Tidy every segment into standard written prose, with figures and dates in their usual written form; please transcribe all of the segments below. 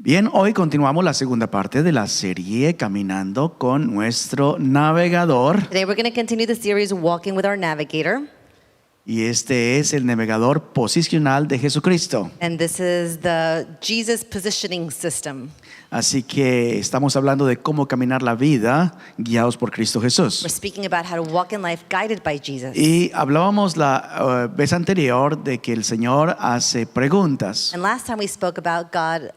Bien, hoy continuamos la segunda parte de la serie Caminando con nuestro navegador. Today we're going to continue the series Walking with Our Navigator. Y este es el navegador posicional de Jesucristo. And this is the Jesus positioning system. Así que estamos hablando de cómo caminar la vida guiados por Cristo Jesús. We're speaking about how to walk in life guided by Jesus. Y hablábamos la vez anterior de que el Señor hace preguntas. And last time we spoke about God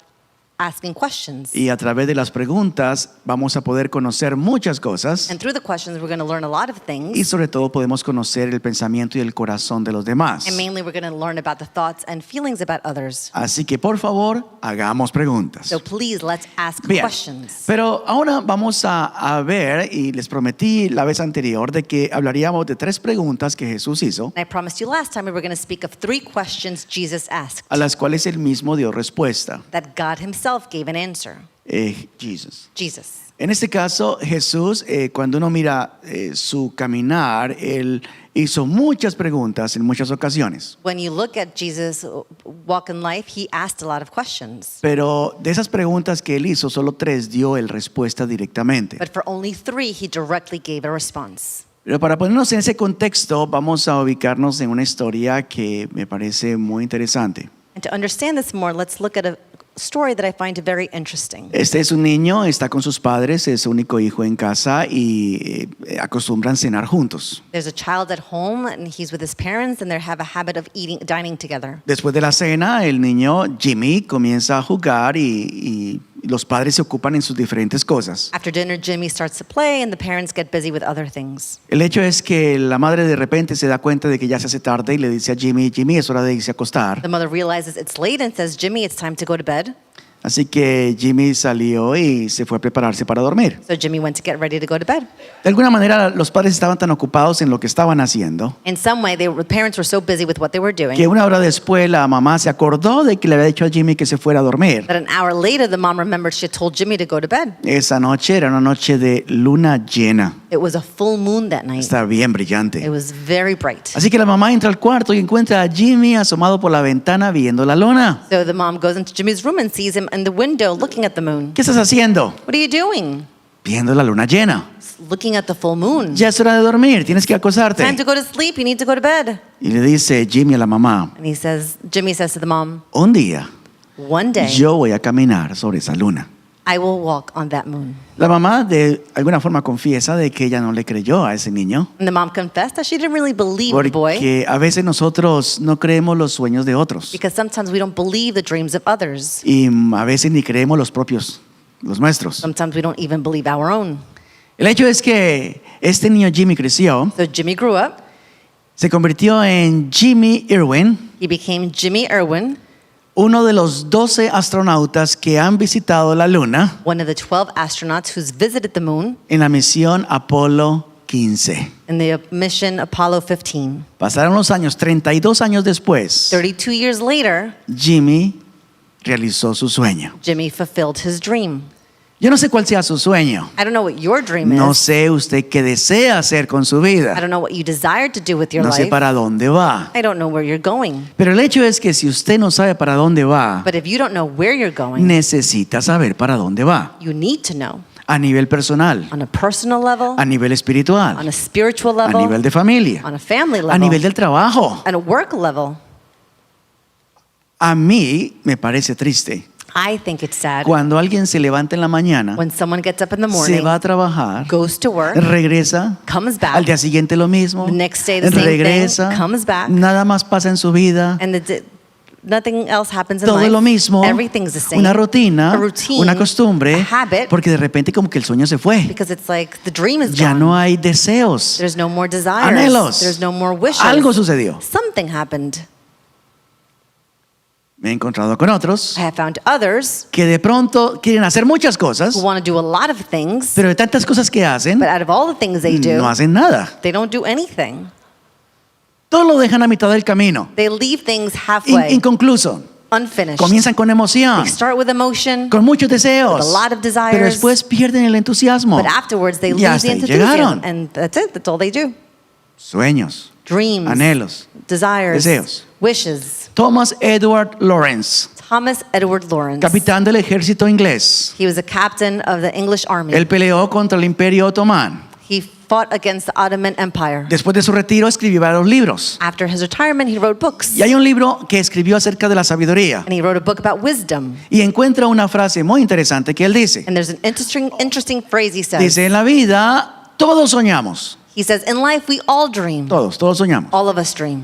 asking questions. Y a través de las preguntas vamos a poder conocer muchas cosas. And through the questions we're going to learn a lot of things. Y sobre todo podemos conocer el pensamiento y el corazón de los demás. And mainly we're going to learn about the thoughts and feelings about others. Así que por favor, hagamos preguntas. So please, let's ask Bien, questions. pero ahora vamos a ver, y les prometí la vez anterior de que hablaríamos de 3 preguntas que Jesús hizo, And I promised you last time we were going to speak of 3 questions Jesus asked a las cuales él mismo dio respuesta. that God himself gave an answer. Jesus. Jesus. En este caso, Jesús, cuando uno mira su caminar, él hizo muchas preguntas en muchas ocasiones. When you look at Jesus' walk in life, he asked a lot of questions. Pero de esas preguntas que él hizo, solo 3 dio él respuesta directamente. But for only 3, he directly gave a response. Pero para ponernos en ese contexto, vamos a ubicarnos en una historia que me parece muy interesante. And to understand this more, let's look at a story that I find very interesting. Este es un niño, está con sus padres, es su único hijo en casa y acostumbran cenar juntos. There's a child at home and he's with his parents and they have a habit of dining together. Después de la cena, el niño Jimmy comienza a jugar y los padres se ocupan en sus diferentes cosas. After dinner, Jimmy starts to play and the parents get busy with other things. El hecho es que la madre de repente se da cuenta de que ya se hace tarde y le dice a Jimmy, es hora de irse a acostar. The mother realizes it's late and says, Jimmy, it's time to go to bed. Así que Jimmy salió y se fue a prepararse para dormir. So Jimmy went to get ready to go to bed. De alguna manera los padres estaban tan ocupados en lo que estaban haciendo In some way, the parents were so busy with what they were doing que una hora después la mamá se acordó de que le había dicho a Jimmy que se fuera a dormir. that an hour later, the mom remembered she had told Jimmy to go to bed. Esa noche era una noche de luna llena. It was a full moon that night. Está bien It brillante. was very bright. Así que la mamá entra al cuarto y encuentra a Jimmy asomado por la ventana viendo la luna. So the mom goes into Jimmy's room and sees him in the window looking at the moon. ¿Qué estás haciendo? What are you doing? Viendo la luna llena. Looking at the full moon. Ya es hora de dormir, tienes que acostarte. Time to go to sleep. You need to go to bed. Y le dice Jimmy a la mamá, And Jimmy says to the mom, un día one day yo voy a caminar sobre esa luna. I will walk on that moon. La mamá de alguna forma confiesa de que ella no le creyó a ese niño. And the mom confessed that she didn't really believe the boy Porque a veces nosotros no creemos los sueños de otros. because sometimes we don't believe the dreams of others. Y a veces ni creemos los propios, los nuestros. Sometimes we don't even believe our own. El hecho es que este niño Jimmy creció, So Jimmy grew up. se convirtió en Jimmy Irwin, He became Jimmy Irwin, uno de los 12 astronautas que han visitado la luna one of the 12 astronauts who's visited the moon en la misión Apolo 15. in the mission Apollo 15. Pasaron los años, 32 años después, 32 years later, Jimmy realizó su sueño. Jimmy fulfilled his dream. Yo no sé cuál sea su sueño. I don't know what your dream No is. sé usted qué desea hacer con su I vida. don't know what you desire to do with your No sé life. para dónde va. I don't know where you're going. Pero el hecho es que si usted no sabe para dónde va, But if you don't know where you're going, necesita saber para dónde va. you need to know A nivel personal, on a personal level, a nivel espiritual, on a spiritual a level, nivel de familia, on a family a level, nivel del trabajo. on a work level. A mí me parece triste I think it's sad cuando alguien se levanta en la mañana, when someone gets up in the se morning, va a trabajar, goes to work, regresa, comes al back, día siguiente lo mismo, The next day the same regresa, thing, comes back. nada más pasa en su vida. and nothing else happens in Todo life. es lo mismo, Everything's the same. una rutina, a routine, una costumbre, a habit, porque de repente como que el sueño se fue. because it's like the dream is Ya gone. no hay deseos, There's no more desires. anhelos. There's no more wishes. Algo sucedió. Something happened. Me he encontrado con otros I have found others que de pronto quieren hacer muchas cosas, who want to do a lot of things, pero de tantas cosas que hacen, but out of all the things they do, no hacen nada. they don't do anything. Todo lo dejan a mitad del camino, They leave things halfway, inconcluso. unfinished. Comienzan con emoción, They start with emotion, con muchos deseos, with a lot of desires, pero después pierden el entusiasmo. but afterwards they Y lose hasta the ahí enthusiasm. llegaron. And that's it. That's all they do. Sueños, Dreams, anhelos, desires, deseos. wishes. Thomas Edward Lawrence Thomas Edward Lawrence. capitán del ejército inglés. He was a captain of the English army. Él peleó contra el Imperio Otomán. He fought against the Ottoman Empire. Después de su retiro escribió varios libros. After his retirement, he wrote books. Y hay un libro que escribió acerca de la sabiduría. And he wrote a book about wisdom. Y encuentra una frase muy interesante que él dice. And there's an interesting phrase he says. Dice, en la vida todos soñamos. He says, in life we all dream. Todos soñamos. All of us dream.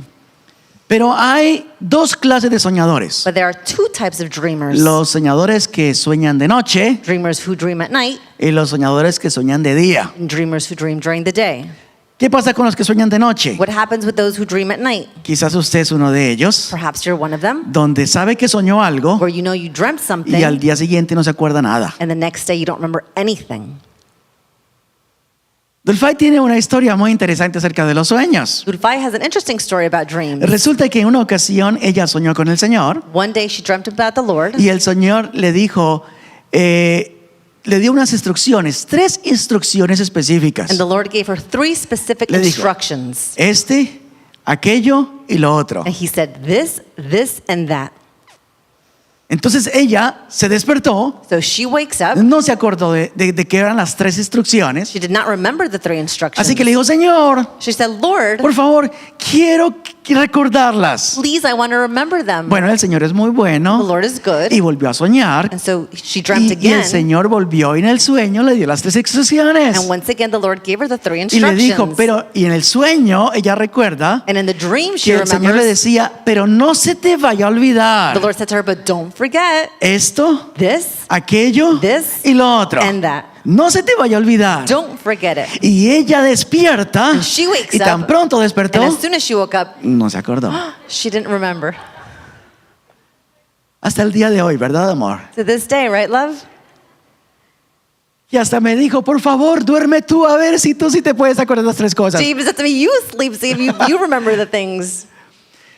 Pero hay dos clases de soñadores. But there are two types of dreamers. Los soñadores que sueñan de noche Dreamers who dream at night y los soñadores que sueñan de día. and dreamers who dream during the day. ¿Qué pasa con los que sueñan de noche? What happens with those who dream at night? Quizás usted es uno de ellos, Perhaps you're one of them, donde sabe que soñó algo where you know you dreamt something y al día siguiente no se acuerda nada. and the next day you don't remember anything. Dulfay tiene una historia muy interesante acerca de los sueños. Gudfai has an interesting story about dreams. Resulta que en una ocasión ella soñó con el Señor One day she dreamt about the Lord, y el Señor le dijo, le dio unas instrucciones, 3 instrucciones específicas. and the Lord gave her 3 specific Le dijo, instructions. Aquello y lo otro. And he said, this, and that. Entonces ella se despertó, So she wakes up. no se acordó de qué eran las 3 instrucciones. She did not remember the 3 instructions. Así que le dijo, Señor, She said, Lord, por favor, quiero recordarlas. please, I want to remember them. Bueno, el Señor es muy The bueno Lord is good. y volvió a soñar. And so she dreamt Y again. el Señor volvió y en el sueño le dio las 3 instrucciones. And once again, the Lord gave her the 3 Y le instructions. dijo, y en el sueño ella recuerda And in the dream, she que el Señor le remembers. decía, pero no se te vaya a The olvidar Lord said to her, but don't forget esto, this, aquello this, y lo otro. and that. No se te vaya a olvidar. Don't forget it. Y ella despierta And she wakes y tan up, pronto And despertó, as soon as she woke up, no se acordó. she didn't remember. Hasta el día de hoy, ¿verdad, amor? To this day, right, love? Y hasta me dijo, por favor, duerme tú a ver si tú sí te puedes acordar de las 3 cosas. She even said to me, you sleep, see if you remember the things.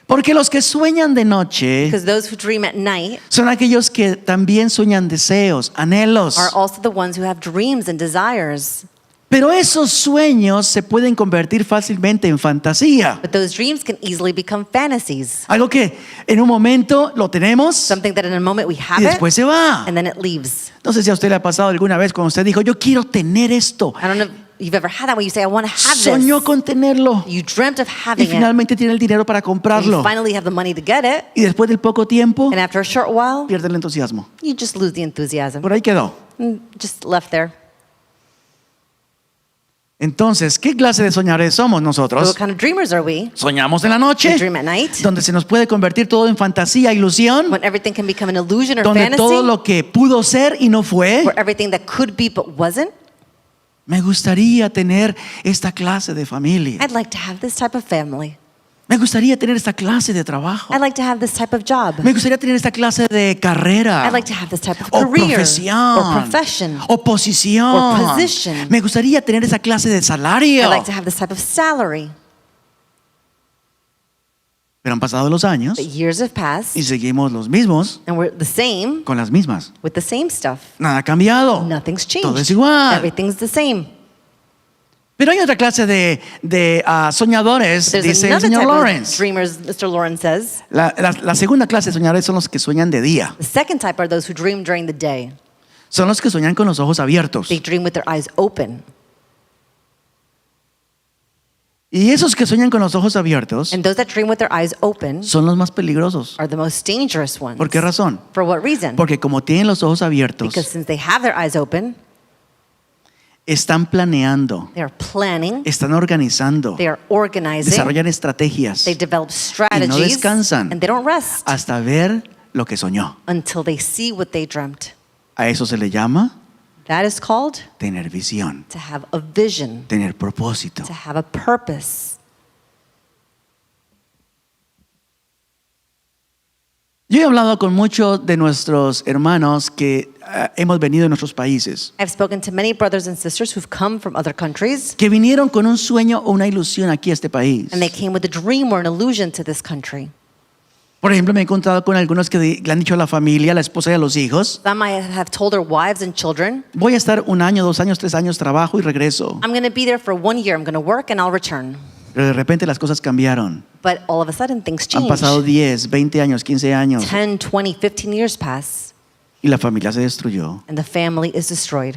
Porque los que sueñan de noche Because those who dream at night son aquellos que también sueñan deseos, anhelos. are also the ones who have dreams and desires. Pero esos sueños se pueden convertir fácilmente en fantasía. But those dreams can easily become fantasies. Algo que en un momento lo tenemos Something that in a moment we y have it, después se va. and then it leaves. No sé si a usted le ha pasado alguna vez cuando usted dijo, yo quiero tener esto. I don't know if you've ever had that where you say, I want to have Soñó this. con tenerlo You dreamt of y having it. finalmente tiene el dinero para And you comprarlo. finally have the money to get it. Y después del poco tiempo And after a short while, pierde el entusiasmo. you just lose the enthusiasm. Por ahí quedó. Just left there. Entonces, ¿qué clase de soñadores somos So nosotros? what kind of dreamers are we? Soñamos en la We noche, dream at night, donde se nos puede convertir todo en fantasía, ilusión, when everything can become an illusion or donde todo fantasy, lo que pudo ser y no fue. where everything that could be but wasn't. Me gustaría tener esta clase de familia. I'd like to have this type of family. Me gustaría tener esta clase de trabajo. I'd like to have this type of job. Me gustaría tener esta clase de carrera. I'd like to have this type of O career profesión. or profession. O posición. Or position. Me gustaría tener esa clase de salario. I'd like to have this type of salary. Pero han pasado los años But years have passed, y seguimos los mismos and we're the same con las mismas. with the same stuff. Nada ha cambiado. Nothing's Todo es changed. igual. Everything's the same. Pero hay otra clase de soñadores, There's dice el another señor type Lawrence. of dreamers, Mr. Lawrence says. La segunda clase de soñadores son los que sueñan de día. The second type are those who dream during the day. Son los que sueñan con los ojos abiertos. They dream with their eyes open. Y esos que sueñan con los ojos abiertos And those that dream with their eyes open son los más peligrosos. are the most dangerous ones. ¿Por qué razón? For what reason? Porque como tienen los ojos abiertos, Because since they have their eyes open, están planeando, they are planning, están organizando, they are organizing, desarrollan estrategias they develop strategies, descansan. and they don't rest hasta ver lo que soñó. until they see what they dreamt. A eso se le llama That is called tener visión, to have a vision, tener propósito. to have a purpose. Yo he hablado con muchos de nuestros hermanos que hemos venido de nuestros países, I've spoken to many brothers and sisters who've come from other countries, que vinieron con un sueño o una ilusión aquí a este país. and they came with a dream or an illusion to this country. Por ejemplo, me he encontrado con algunos que le han dicho a la familia, a la esposa y a los hijos, Some might have told their wives and children, voy a estar 1 año, 2 años, 3 años, trabajo y regreso. I'm going to be there for 1 year, I'm going to work and I'll return. Pero de repente las cosas cambiaron. But all of a sudden things Han change. pasado 10, 20 años, 15 años 10, 20, 15 years pass, y la familia se destruyó. and the family is destroyed.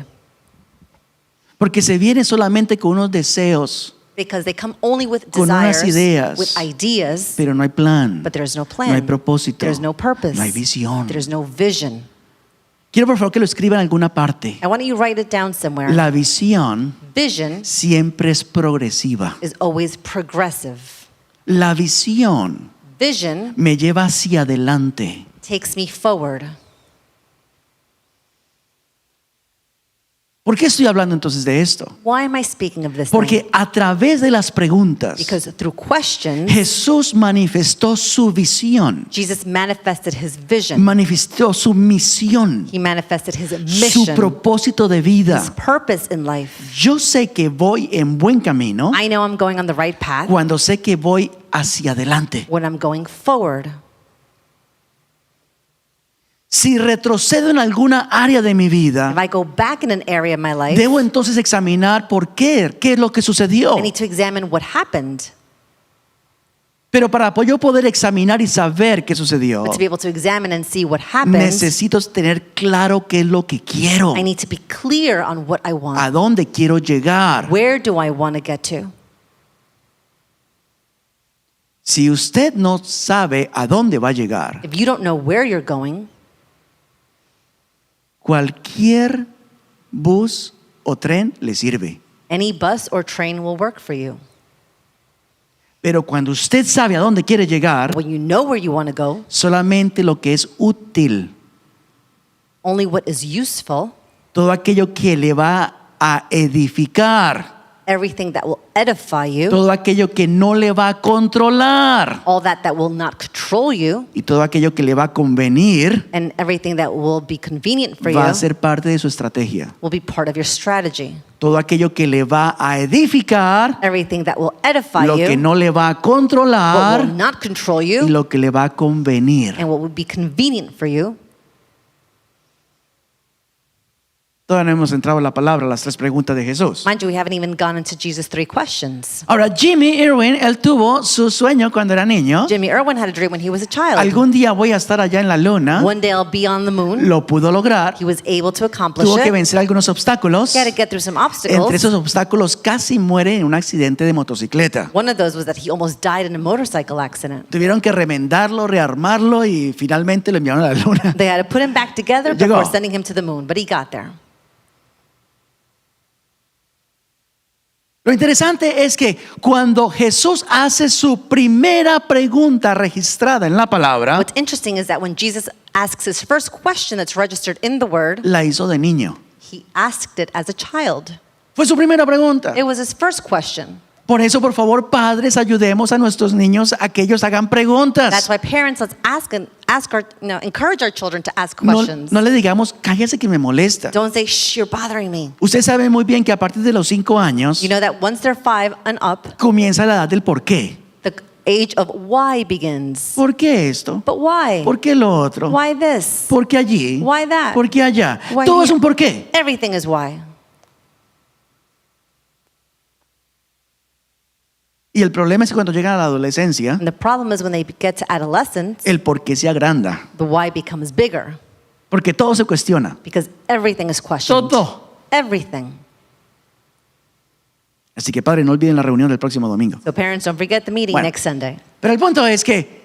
Porque se viene solamente con unos deseos, Because they come only with con unas desires, ideas, with ideas, pero no hay plan, but there's no plan. no hay propósito, There's no purpose. no hay visión. There's no vision. Quiero por favor que lo escriban en alguna parte. I want you to write it down somewhere. La visión Vision siempre es progresiva. is always progressive. La visión Vision me lleva hacia adelante. takes me forward. ¿Por qué estoy hablando entonces de esto? Why am I speaking of this Porque thing? a través de las preguntas, Because through questions, Jesús manifestó su visión, Jesus manifested his vision. manifestó su misión, He manifested his su mission, propósito de his vida. purpose in life. Yo sé que voy en buen camino I know I'm going on the right path cuando sé que voy hacia adelante. when I'm going forward. Si retrocedo en alguna área de mi If vida, I go back in an area of my life, debo entonces examinar por qué es lo que sucedió. I need to examine what happened. Pero para yo poder examinar y saber qué sucedió, But to be able to examine and see what happened, necesito tener claro qué es lo que quiero, I need to be clear on what I a want. dónde quiero llegar. Where do I want to get to? Si usted no sabe a dónde va a llegar, If you don't know where you're going, cualquier bus o tren le sirve. any bus or train will work for you. Pero cuando usted sabe a dónde quiere llegar, When you know where you want to go, solamente lo que es útil, only what is useful, todo aquello que le va a edificar, everything that will edify you, todo aquello que no le va a controlar all that will not control you, y todo aquello que le va a convenir and everything that will be convenient for va a you ser parte de su estrategia. will be part of your strategy. Todo aquello que le va a edificar, Everything that will edify lo que you, no le va a what controlar will not control y you, lo que le va a convenir. and what will be convenient for you. Todavía no hemos entrado en la palabra, las tres preguntas de Jesús. Mind you, we haven't even gone into Jesus' 3 questions. Ahora, Jimmy Irwin, él tuvo su sueño cuando era niño. Jimmy Irwin had a dream when he was a child. Algún día voy a estar allá en la luna. One day I'll be on the moon. Lo pudo lograr. He was able to accomplish Tuvo que it. vencer algunos obstáculos. He had to get through some Entre obstacles. esos obstáculos casi muere en un accidente de motocicleta. One of those was that he almost died in a motorcycle accident. Tuvieron que remendarlo, rearmarlo y finalmente lo enviaron a la luna. They had to put him back together Llegó. before sending him to the moon, but he got there. Lo interesante es que cuando Jesús hace su primera pregunta registrada en la palabra, What's interesting is that when Jesus asks his first question that's registered in the word, la hizo de niño. he asked it as a child. Fue su primera pregunta. It was his first question. Por eso, por favor, padres, ayudemos a nuestros niños a que ellos hagan preguntas. That's why parents, let's encourage our children to ask No, questions. no le digamos, cállese que me molesta. Don't say, shh, you're bothering me. Usted sabe muy bien que a partir de los 5 años You know that once they're 5 and up, comienza la edad del por qué. the age of why begins. ¿Por qué esto? But why? ¿Por qué lo otro? Why this? ¿Por qué allí? Why that? ¿Por qué allá? Why Todo es here? un por qué. Everything is why. Y el problema es que cuando llegan a la adolescencia, And the problem is when they get to adolescence, el por qué se agranda. the why becomes bigger Porque todo se cuestiona. because everything is questioned. Todo. Everything. Así que padre, no olviden la reunión del próximo domingo. So parents, don't forget the meeting Bueno. next Sunday. Pero el punto es que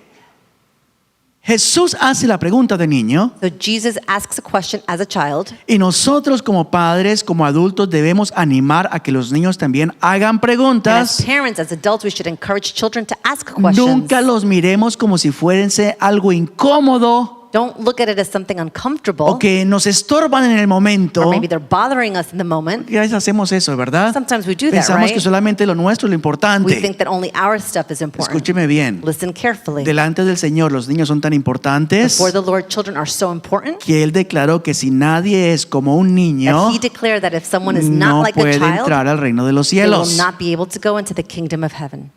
Jesús hace la pregunta de niño So Jesus asks a question as a child, y nosotros como padres, como adultos, debemos animar a que los niños también hagan and as preguntas. parents, as adults, we should encourage children to ask questions. Nunca los miremos como si fuese algo incómodo Don't look at it as something uncomfortable, o que nos estorban en el momento. or maybe they're bothering us in the moment. Y a veces hacemos eso, ¿verdad? Sometimes we do that, Pensamos right? que solamente lo nuestro es lo We importante. think that only our stuff is important. Escúcheme bien. Listen carefully. Delante del Señor los niños son tan importantes Before the Lord, children are so important que Él declaró que si nadie es como un niño, that He declared that if someone is no not like a puede child, entrar al reino de los they will cielos. not be able to go into the kingdom of heaven.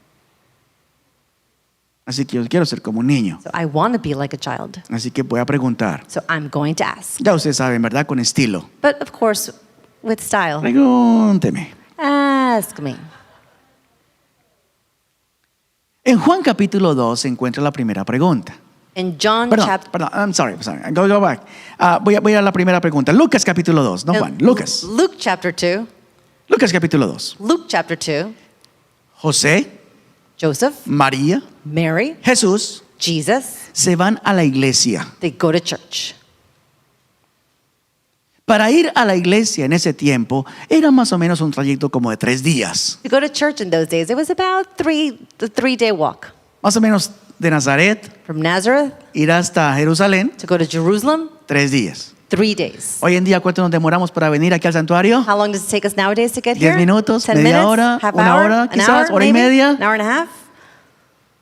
Así que yo quiero ser como un niño. So I want to be like a child. Así que voy a preguntar. So I'm going to ask. Ya ustedes saben, ¿verdad? Con estilo. But of course, with style. Pregúnteme. Ask me. En Juan capítulo 2 se encuentra la primera pregunta. In John chapter, Perdón, I'm sorry. Go back. Voy a la primera pregunta. Lucas capítulo 2, no Juan, Lucas. Luke chapter 2. Lucas capítulo 2. Luke chapter 2. José, Joseph, María, Mary, Jesús Jesus, se van a la iglesia. they go to church. Para ir a la iglesia en ese tiempo era más o menos un trayecto como de 3 días. To go to church in those days, it was about the 3-day walk. Más o menos de Nazaret, From Nazareth ir hasta Jerusalén, to go to Jerusalem, 3 días. 3 days. Hoy en día, ¿cuánto nos demoramos para venir aquí al santuario? How long does it take us nowadays to get 10 here? minutos, 10 media minutes, hora, half una hour, hora, an quizás, hour, hora y maybe, media. an hour and a half.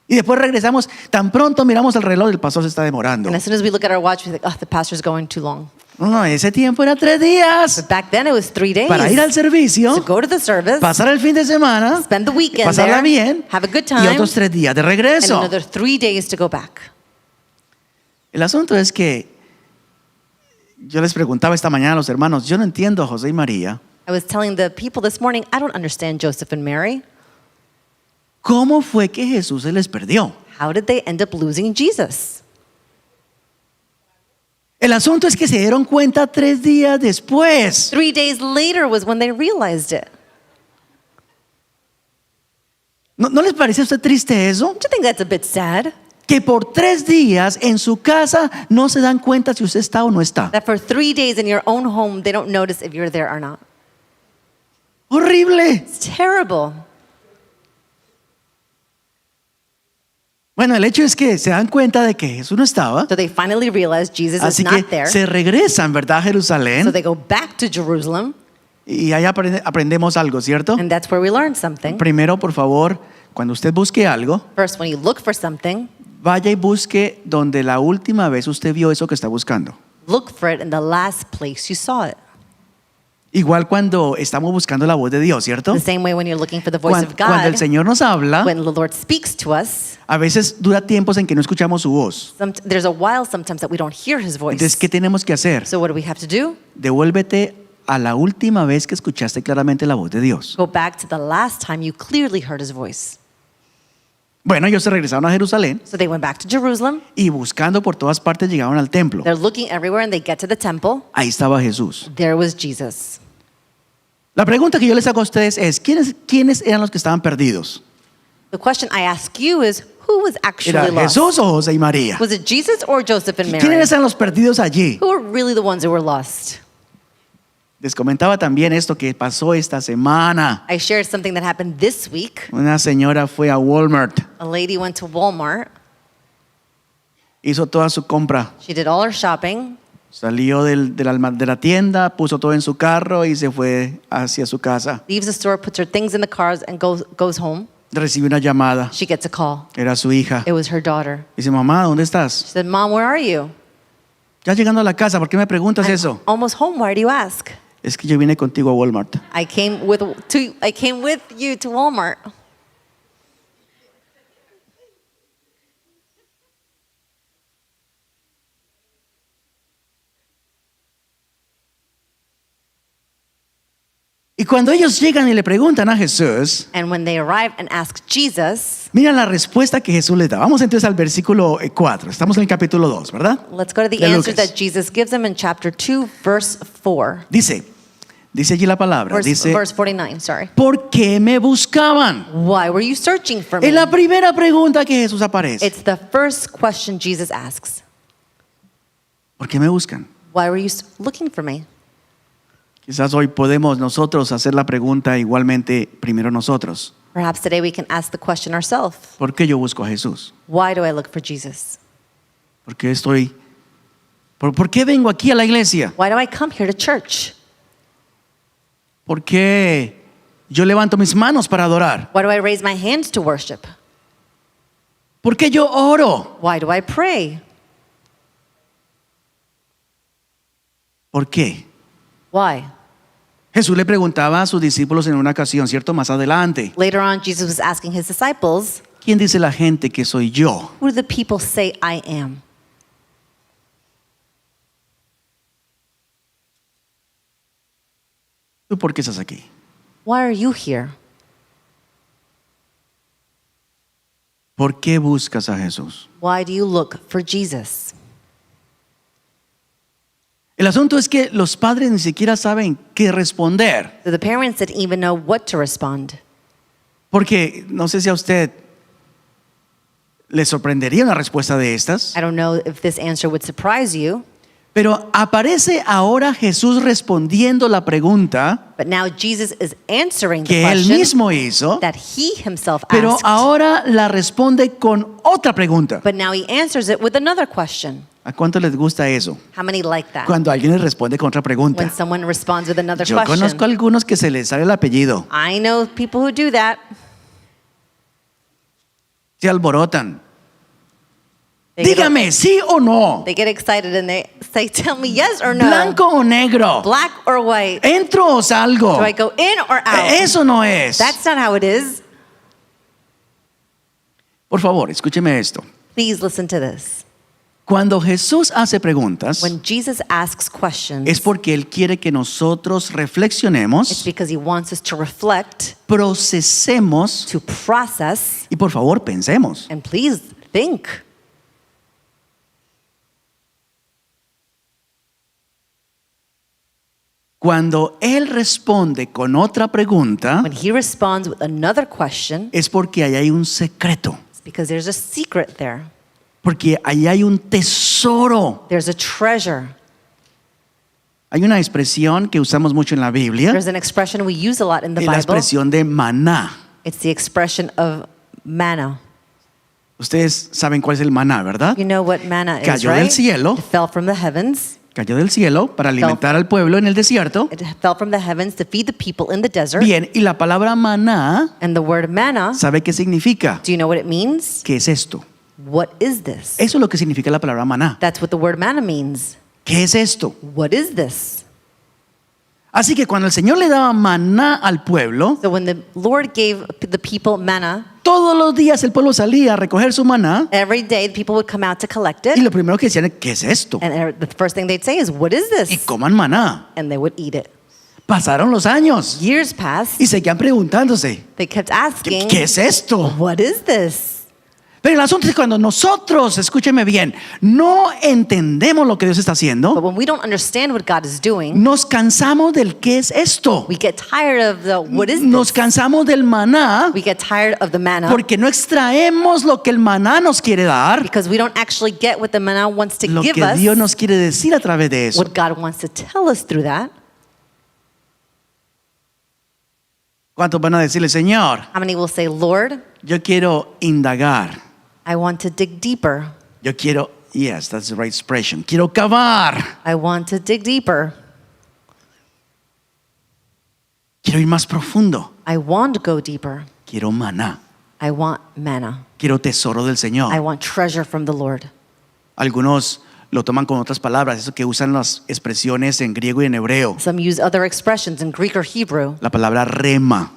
Y después regresamos, tan pronto miramos el reloj, el pastor se está demorando. And as soon as we look at our watch, we think, oh, the pastor's going too long. No, ese tiempo era 3 días. But back then it was 3 days. Para ir al servicio, To go to the service, pasar el fin de semana, spend the weekend pasarla there, bien, have a good y time, otros 3 días de and regreso. another 3 days to go back. El asunto es que yo les preguntaba esta mañana a los hermanos, yo no entiendo a José y María, I was telling the people this morning, I don't understand Joseph and Mary. ¿cómo fue que Jesús se les perdió? How did they end up losing Jesus? El asunto es que se dieron cuenta 3 días después. 3 days later was when they realized it. ¿No les parece a usted triste eso? Don't you think that's a bit sad? Que por 3 días en su casa no se dan cuenta si usted está o no está. That for 3 days in your own home, they don't notice if you're there or not. Horrible. It's terrible. Bueno, el hecho es que se dan cuenta de que Jesús no estaba. So they finally realize Jesus Así is que not there. se regresan, ¿verdad? A So Jerusalén. they go back to Jerusalem, Y ahí aprendemos algo, ¿cierto? and that's where we learn something. Primero, por favor, cuando usted busque algo, First, when you look for something, vaya y busque donde la última vez usted vio eso que está buscando. look for it in the last place you saw it. Igual cuando estamos buscando la voz de Dios, ¿cierto? The same way when you're looking for the voice of Cuando el God, Señor nos habla, when the Lord speaks to us, a veces dura tiempos en que no escuchamos su voz. there's a while sometimes that we don't hear His voice. Entonces, ¿qué tenemos que hacer? So what do we have to do? Devuélvete a la última vez que escuchaste claramente la voz de Dios. Go back to the last time you clearly heard His voice. Bueno, ellos se regresaron a Jerusalén So they went back to Jerusalem. y buscando por todas partes llegaron al templo. They're looking everywhere and they get to the temple. Ahí estaba Jesús. There was Jesus. La pregunta que yo les hago a ustedes es, ¿quiénes eran los que estaban perdidos? The question I ask you is, who was ¿Era actually lost? Jesús o José y María? Was it Jesus or Joseph and Mary? ¿Quiénes eran los perdidos allí? Who were really the ones who were lost? Les comentaba también esto que pasó esta semana. I shared something that happened this week. Una señora fue a Walmart, A lady went to Walmart. hizo toda su compra, She did all her shopping. salió de la tienda, puso todo en su carro y se fue hacia su casa. Leaves the store, puts her things in the cars, and goes home. Recibió una llamada, She gets a call. era su hija. It was her daughter. Dice, mamá, ¿dónde She estás? said, Mom, where are you? Ya llegando a la casa, ¿por qué me preguntas I'm eso? almost home. Why do you ask? Es que yo vine contigo a Walmart. I came with you to Walmart. Y cuando ellos llegan y le preguntan a Jesús, And when they arrive and ask Jesus, mira la respuesta que Jesús les da. Vamos entonces al versículo 4. Estamos en el capítulo 2, ¿verdad? let's go to the De answer Lucas. that Jesus gives them in chapter 2, verse 4. Dice allí la palabra, dice, Verse 49, sorry. ¿por qué me buscaban? Why were you searching for me? Es la primera pregunta que Jesús aparece. It's the first question Jesus asks. ¿Por qué me buscan? Why were you looking for me? Quizás hoy podemos nosotros hacer la pregunta igualmente primero nosotros. Perhaps today we can ask the question ourselves. ¿Por qué yo busco a Jesús? Why do I look for Jesus? ¿Por qué vengo aquí a la iglesia? Why do I come here to church? ¿Por qué yo levanto mis manos para adorar? Why do I raise my hands to worship? ¿Por qué yo oro? Why do I pray? ¿Por qué? Why? Jesús le preguntaba a sus discípulos en una ocasión, ¿cierto? Más adelante. Later on, Jesus was asking his disciples, ¿Quién dice la gente que soy yo? who do the people say I am? ¿Tú por qué estás aquí? Why are you here? ¿Por qué buscas a Jesús? Why do you look for Jesus? El asunto es que los padres ni siquiera saben qué responder. So the parents didn't even know what to respond. Porque no sé si a usted le sorprendería una respuesta de estas. I don't know if this answer would surprise you, Pero aparece ahora Jesús respondiendo la pregunta but now Jesus is answering the que él question mismo hizo, that he himself pero asked. ahora la responde con otra pregunta. But now he answers it with another question. ¿A cuánto les gusta eso? How many like that? Cuando alguien les responde con otra When pregunta. someone responds with another Yo question. conozco a algunos que se les sale el apellido, I know people who do that. se alborotan. They get, Dígame, ¿sí o no? they get excited and they say, tell me yes or no. ¿Blanco o negro? Black or white? ¿Entro o salgo? Do I go in or out? Eso no es. That's not how it is. Por favor, escúcheme esto. Please listen to this. Cuando Jesús hace preguntas, When Jesus asks questions, es porque Él quiere que nosotros it's reflexionemos, because he wants us to reflect, procesemos to process, y por favor pensemos. and please think. Cuando Él responde con otra pregunta, When he responds with another question, es porque ahí hay un secreto, it's because there's a secret there. porque ahí hay un tesoro. There's a treasure. Hay una expresión que usamos mucho en la Biblia, There's an expression we use a lot in the es la Bible. expresión de maná. It's the expression of manna. Ustedes saben cuál es el maná, ¿verdad? You know what manna is, Cayó right? del cielo. It fell from the heavens. Cayó del cielo para alimentar al pueblo en el desierto. It fell from the heavens to feed the people in the desert. Bien, y la palabra maná, And the word manna, ¿sabe qué significa? do you know what it means? ¿Qué es esto? What is this? Eso es lo que significa la palabra maná. That's what the word manna means. ¿Qué es esto? What is this? Así que cuando el Señor le daba maná al pueblo, So when the Lord gave the people manna, todos los días el pueblo salía a recoger su maná every day the people would come out to collect y it. lo primero que decían es, ¿qué es esto? And the first thing they'd say is, what is Y this? coman maná. And they would eat it. Pasaron los años Years passed. y seguían preguntándose, They kept ¿qué, asking, qué es esto? what is this? Pero el asunto es que cuando nosotros, escúcheme bien, no entendemos lo que Dios está But haciendo, when we don't understand what God is doing, nos cansamos del ¿qué es esto? we get tired of the what is Nos this? cansamos del maná We get tired of the manna porque no extraemos lo que el maná nos quiere dar, because we don't actually get what the manna wants to lo give que us, Dios nos quiere decir a través de eso. what God wants to tell us through that. ¿Cuántos van a decirle, Señor, How many will say, Lord, yo quiero indagar? I want to dig deeper. Yo quiero, yes, that's the right expression. Quiero cavar. I want to dig deeper. Quiero ir más profundo. I want to go deeper. Quiero maná. I want manna. Quiero tesoro del I Señor. want treasure from the Lord. Algunos lo toman con otras palabras, eso que usan las expresiones en griego y en hebreo. Some use other expressions in Greek or Hebrew. La palabra rema,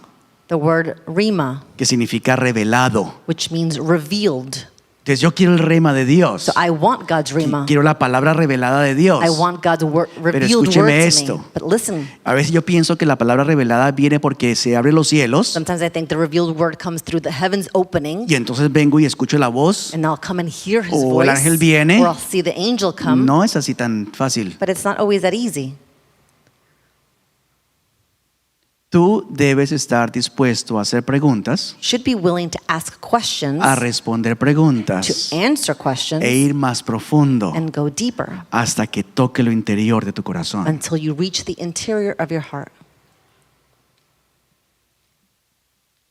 The word rima, que significa revelado. which means revealed. Entonces yo quiero el rema de Dios. So I want God's rima. Quiero la palabra revelada de Dios. I want God's revealed escúcheme word to esto. me. But listen, A veces yo pienso que la palabra revelada viene porque se abren los cielos sometimes I think the revealed word comes through the heavens opening, y entonces vengo y escucho la voz. and I'll come and hear his O el voice, ángel viene. or I'll see the angel come. No es así tan fácil. But it's not always that easy. Tú debes estar dispuesto a hacer preguntas, You should be willing to ask questions, a responder preguntas to answer questions, e ir más profundo and go deeper hasta que toque lo interior de tu corazón. until you reach the interior of your heart.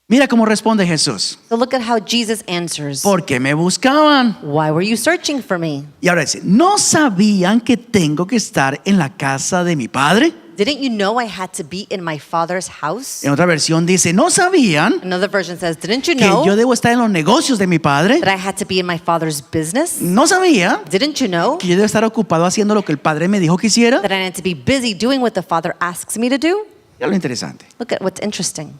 Mira cómo responde Jesús. So look at how Jesus answers. ¿Por qué me buscaban? Why were you searching for me? Y ahora dice, ¿no sabían que tengo que estar en la casa de mi padre? Didn't you know I had to be in my Father's house? En otra versión dice, ¿no sabían Another version says, didn't you que yo know debo estar en los negocios de mi padre? that I had to be in my Father's business? ¿No sabía Didn't you know que yo debo estar ocupado haciendo lo que el padre me dijo que hiciera? that I need to be busy doing what the Father asks me to do? Ya lo interesante. Look at what's interesting.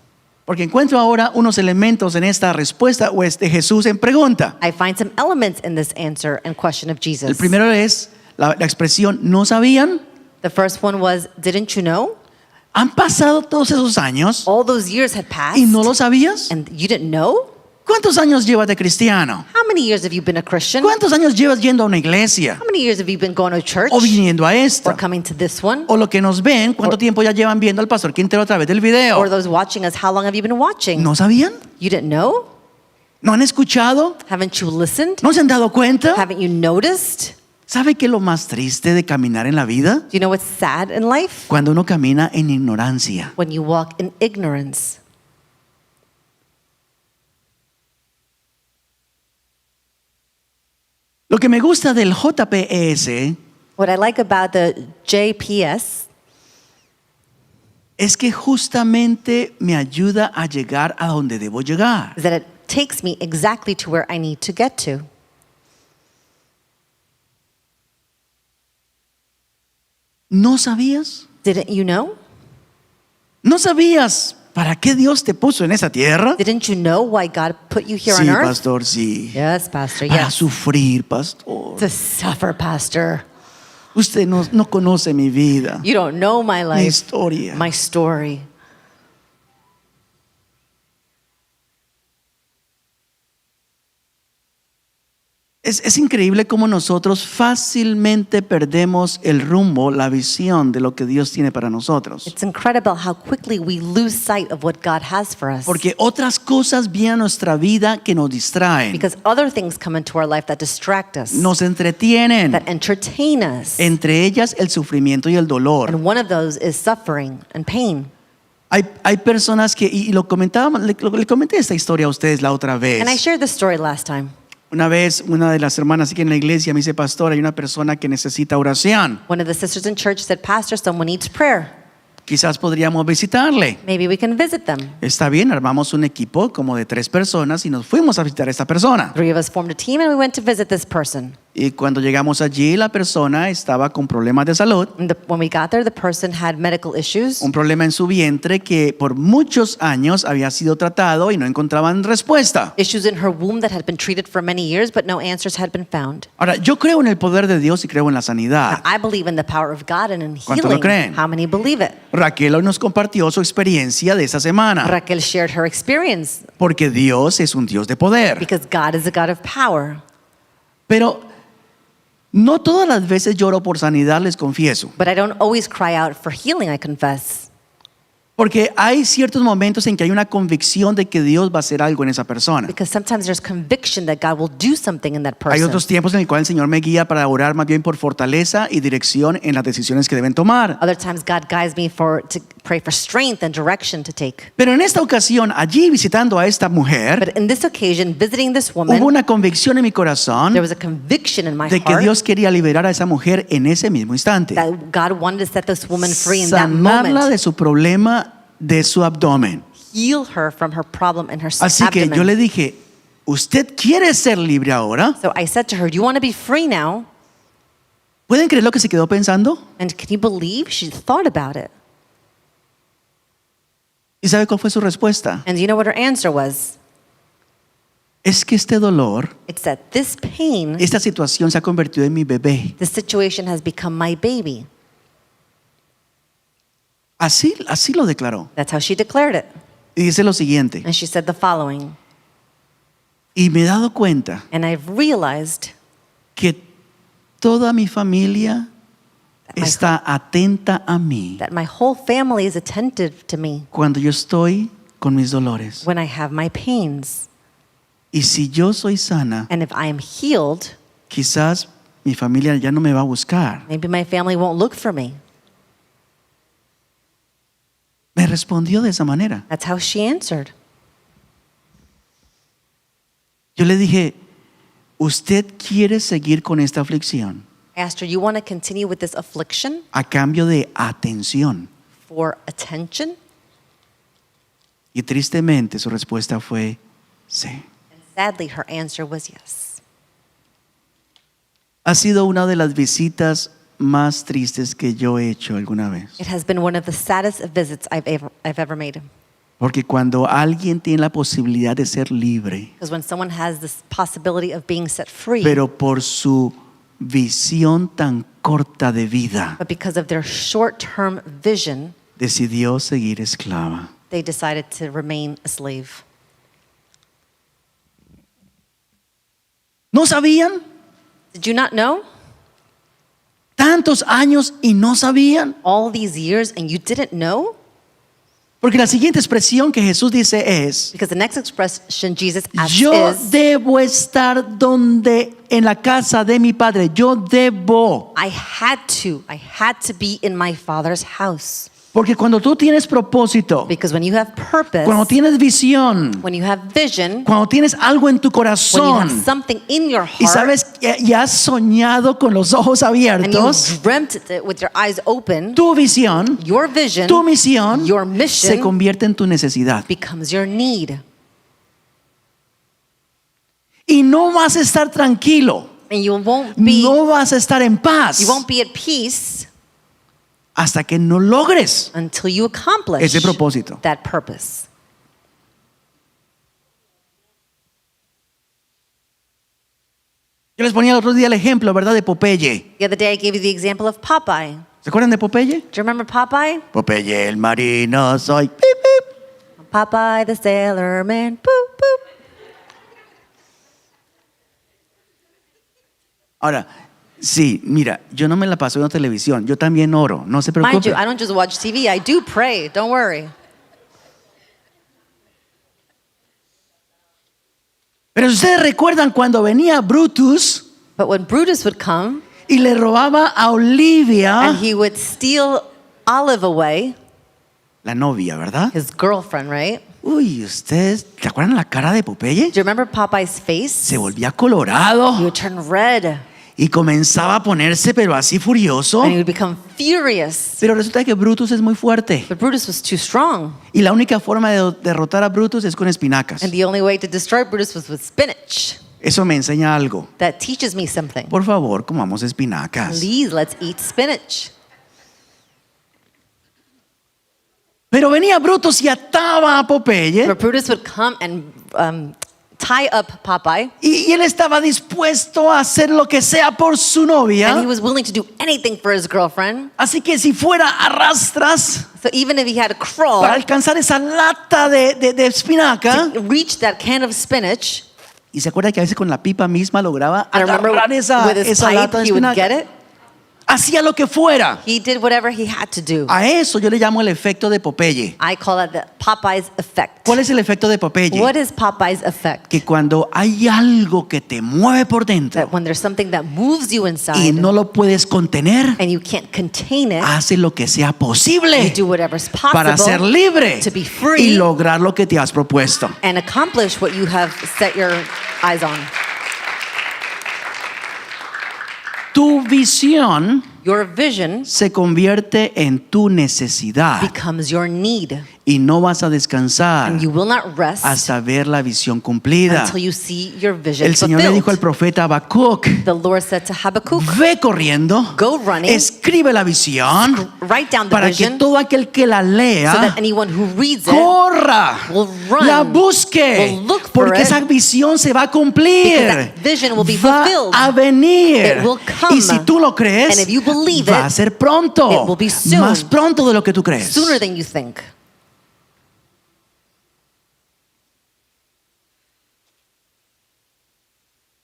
Porque encuentro ahora unos elementos en esta respuesta o de Jesús en pregunta. I find some elements in this answer and question of El Jesus. primero es la expresión, ¿no sabían? The first one was, didn't you know? ¿Han pasado todos esos años All those years had passed y no lo sabías? and you didn't know? ¿Cuántos años llevas de cristiano? How many years have you been a Christian? ¿Cuántos años llevas yendo a una iglesia? How many years have you been going to church? O viniendo a Or esta. coming to this one? O lo que nos ven, ¿cuánto tiempo ya llevan viendo al Pastor Quintero a través del Or video? those watching us, how long have you been watching? ¿No sabían? You didn't know? ¿No han escuchado? Haven't you listened? ¿No se han dado cuenta? Haven't you noticed? ¿Sabe qué es lo más triste de caminar en la vida? Do you know what's sad in life? Cuando uno camina en ignorancia. When you walk in ignorance. Lo que me gusta del JPS What I like about the JPS es que justamente me ayuda a llegar a donde debo llegar. is that it takes me exactly to where I need to get to. ¿No sabías? Didn't you know? ¿No sabías para qué Dios te puso en esa tierra? Didn't you know why God put you here Sí, on earth? pastor, sí. Yes, Pastor, Para yes. sufrir, pastor. To suffer, Pastor. Usted no conoce mi vida, You don't know my mi life, historia. my story. Es increíble cómo nosotros fácilmente perdemos el rumbo, la visión de lo que Dios tiene para nosotros. It's incredible how quickly we lose sight of what God has for us. Porque otras cosas vienen a nuestra vida que nos distraen, Because other things come into our life that distract us, nos entretienen. that entertain us. Entre ellas el sufrimiento y el dolor. And one of those is suffering and pain. Hay personas que, y lo comentábamos, le comenté esta historia a ustedes la otra vez. And I shared this story last time. Una vez una de las hermanas aquí en la iglesia me dice, pastor, hay una persona que necesita oración. One of the sisters in church said, Pastor, someone needs prayer. Quizás podríamos visitarle. Maybe we can visit them. Está bien, armamos un equipo como de 3 personas y nos fuimos a visitar a esta persona. 3 of us formed a team and we went to visit this person. Y cuando llegamos allí, la persona estaba con problemas de salud, And when we got there, the person had medical issues, un problema en su vientre que por muchos años había sido tratado y no encontraban respuesta. issues in her womb that had been treated for many years, but no answers had been found. Ahora, yo creo en el poder de Dios y creo en la Now, sanidad. I believe in the power of God and in ¿Cuántos lo healing. creen? How many believe it? Raquel hoy nos compartió su experiencia de esa semana, Raquel shared her experience porque Dios es un Dios de poder. because God is a God of power. Pero no todas las veces lloro por sanidad, les confieso. But I don't always cry out for healing, I confess. Porque hay ciertos momentos en que hay una convicción de que Dios va a hacer algo en esa persona. Because sometimes there's conviction that God will do something in that Hay person. otros tiempos en el cual el Señor me guía para orar más bien por fortaleza y dirección en las decisiones que deben tomar. Other times God guides me to pray for strength and direction to take. Pero en esta ocasión, allí visitando a esta mujer, But in this occasion, visiting this hubo woman, una convicción en mi corazón there was a conviction in my de que heart Dios quería liberar a esa mujer en ese mismo instante. that God wanted to set this woman free in that Sanarla moment. de su problema de su abdomen. Heal her from her problem in her Así que abdomen. yo le dije, ¿usted quiere ser libre ahora? So I said to her, do you want to be free now? ¿Pueden creer lo que se quedó pensando? And can you believe she thought about it? ¿Y sabe cuál fue su respuesta? And do you know what her answer was? Es que este dolor, It's that this pain, esta situación se ha convertido en mi bebé. this situation has become my baby. Así lo declaró. That's how she declared it. Y dice lo siguiente, And she said the following, y me he dado cuenta and I've realized que toda mi familia that my, está atenta a mí that my whole family is attentive to me cuando yo estoy con mis dolores. when I have my pains. Y si yo soy sana, And if I am healed, quizás mi familia ya no me va a buscar. maybe my family won't look for me. Me respondió de esa manera. That's how she answered. Yo le dije, ¿usted quiere seguir con esta aflicción I asked her, you want to continue with this affliction a cambio de atención? for attention? Y tristemente su respuesta fue sí. And sadly, her answer was yes. Ha sido una de las visitas más tristes que yo he hecho alguna vez. It has been one of the saddest visits I've ever made. Porque cuando alguien tiene la posibilidad de ser libre, Because when someone has this possibility of being set free, pero por su visión tan corta de vida, but because of their short-term vision, decidió seguir esclava. they decided to remain a slave. ¿No sabían? Did you not know? Tantos años y no sabían. All these years and you didn't know? Porque la siguiente expresión que Jesús dice es: Because the next expression Jesus asks yo is, debo estar en la casa de mi padre. Yo debo. I had to be in my Father's house. Porque cuando tú tienes propósito, Because when you have purpose, cuando tienes visión, when you have vision, cuando tienes algo en tu when you have corazón something in your y heart, sabes y has soñado con los ojos and you abiertos, dreamt it with your eyes open, tu visión, your vision, tu misión your se mission convierte en tu necesidad. becomes your need. Y no vas a estar tranquilo, And you won't be, no vas a estar en paz you won't be at peace hasta que no logres until you accomplish ese propósito. that purpose. Yo les ponía el otro día el ejemplo, ¿verdad? De Popeye. The other day I gave you the example of Popeye. ¿Se acuerdan de Popeye? Do you remember Popeye? Popeye el marino soy. Pip, pip. Popeye the sailor man. Boop, boop. Ahora, sí, mira, yo no me la paso viendo televisión. Yo también oro, no se Mind preocupe. you, I don't just watch TV. I do pray. Don't worry. Pero ustedes recuerdan cuando venía Brutus But when Brutus would come y le robaba a Olivia, and he would steal Olive away, la novia, ¿verdad? his girlfriend, right? Uy, ¿ustedes se acuerdan la cara de Popeye? Do you remember Popeye's face? Se volvía colorado He would turn red y comenzaba a ponerse pero así furioso. and he would become furious. Pero resulta que Brutus es muy fuerte But Brutus was too strong. y la única forma de derrotar a Brutus es con espinacas. And the only way to destroy Brutus was with spinach. Eso me enseña algo. That teaches me something. Por favor, comamos espinacas. Please, let's eat spinach. Pero venía Brutus y ataba a Popeye But Brutus would come and tie up Popeye. y él estaba dispuesto a hacer lo que sea por su And he novia. was willing to do anything for his girlfriend. Así que si fuera arrastras So even if he had to para crawl alcanzar esa lata de espinaca. to reach that can of spinach, Y se acuerda que a veces con la pipa misma lograba I remember agarrar with his esa lata pipe de he would get espinaca. it. Hacía lo que fuera. He did whatever he had to do. A eso yo le llamo el efecto de Popeye. I call it the Popeye's effect. ¿Cuál es el efecto de Popeye? What is Popeye's effect? Que cuando hay algo que te mueve por dentro That when there's something that moves you y inside no lo puedes contener, and you can't contain it, hace lo que sea you posible do whatever's para ser possible libre to be y free lograr lo que te has propuesto. and accomplish what you have set your eyes on. Tu visión Your vision se convierte en tu necesidad becomes your need, y no vas a descansar and you will not rest hasta ver la visión cumplida. until you see your vision El Señor le dijo al fulfilled. profeta Habacuc: The Lord said to Habakkuk, ve corriendo, go running, escribe la visión write down the para que vision todo aquel que la so lea that anyone who reads it corra, will run, la busque, will look for porque it, esa visión se va a because cumplir, that vision will be va fulfilled. a venir. It will come. Y si tú lo crees, And if you believe va a it, ser pronto, it will be soon. más pronto de lo que tú crees. Sooner than you think.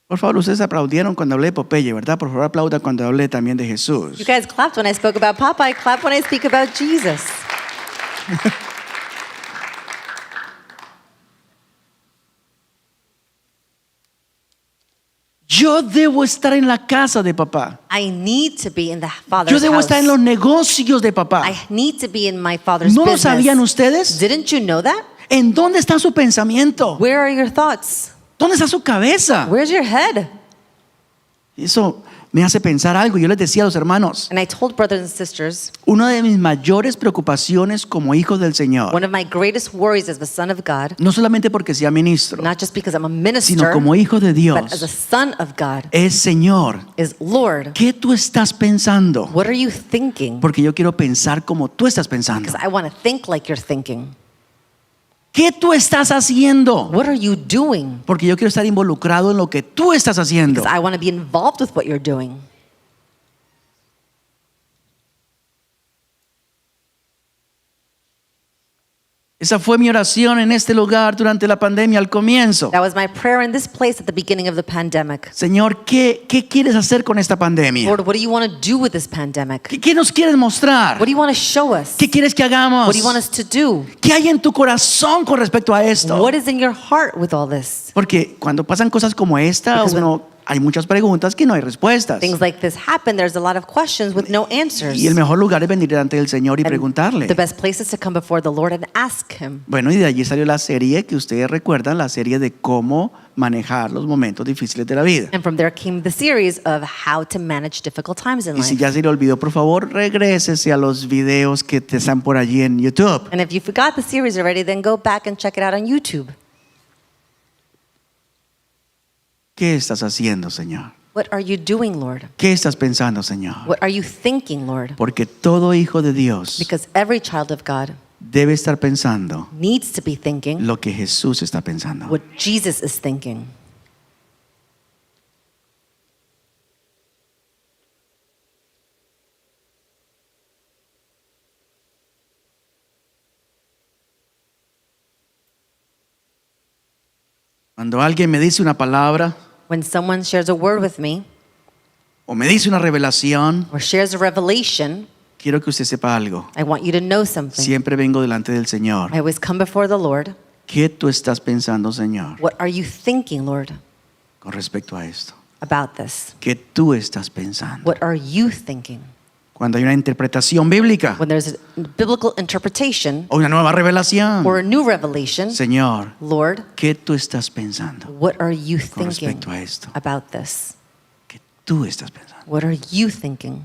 Por favor, ustedes aplaudieron cuando hablé de Popeye, ¿verdad? Por favor, aplaudan cuando hablé también de Jesús. You guys clapped when I spoke about Popeye. Clap when I speak about Jesus. Yo debo estar en la casa de papá. I need to be in the Father's Yo debo house. estar en los negocios de papá. I need to be in my Father's ¿No lo business. sabían ustedes? Didn't you know that? ¿En dónde está su pensamiento? Where are your thoughts? ¿Dónde está su cabeza? Where's your head? Eso me hace pensar algo. Yo les decía a los hermanos, And I told brothers and sisters, una de mis mayores preocupaciones como hijo del Señor, one of my greatest worries as the son of God, no solamente porque sea ministro, not just because I'm a sino minister, como hijo de but as a Dios, son of God, es Señor, is Lord, ¿qué tú estás pensando? what are you thinking? Porque yo quiero pensar como tú estás pensando. Because I want to think like you're thinking. ¿Qué tú estás haciendo? What are you doing? Porque yo quiero estar involucrado en lo que tú estás haciendo. Because I want to be involved with what you're doing. Esa fue mi oración en este lugar durante la pandemia al comienzo. That was my prayer in this place at the beginning of the pandemic. Señor, ¿qué quieres hacer con esta pandemia? Lord, what do you want to do with this pandemic? ¿Qué nos quieres mostrar? What do you want to show us? ¿Qué quieres que hagamos? What do you want us to do? ¿Qué hay en tu corazón con respecto a esto? What is in your heart with all this? Porque cuando pasan cosas como esta, hay muchas preguntas que no hay respuestas. Things like this happen. There's a lot of questions with no answers. Y el mejor lugar es venir delante del Señor y preguntarle. The best place is to come before the Lord and ask Him. Bueno, y de allí salió la serie que ustedes recuerdan, la serie de cómo manejar los momentos difíciles de la vida. And from there came the series of how to manage difficult times in Y si life. ya se le olvidó, por favor, regrésese a los videos que te están por allí en YouTube. And if you forgot the series already, then go back and check it out on YouTube. ¿Qué estás haciendo, Señor? What are you doing, Lord? ¿Qué estás pensando, Señor? What are you thinking, Lord? Porque todo hijo de Dios Because every child of God debe estar pensando needs to be thinking lo que Jesús está pensando. what Jesus is thinking. Cuando alguien me dice una palabra When someone shares a word with me o me dice una revelación, or shares a revelation, quiero que usted sepa algo. I want you to know something. Siempre vengo delante del Señor. I always come before the Lord. ¿Qué tú estás pensando, Señor, What are you thinking, Lord, con respecto a esto? about this? ¿Qué tú estás pensando? What are you thinking? Cuando hay una interpretación bíblica When there's a biblical interpretation o una nueva revelación, or a new revelation, Señor, Lord, ¿qué tú estás pensando what are you con thinking respecto a esto? about this? ¿Qué tú estás pensando? What are you thinking?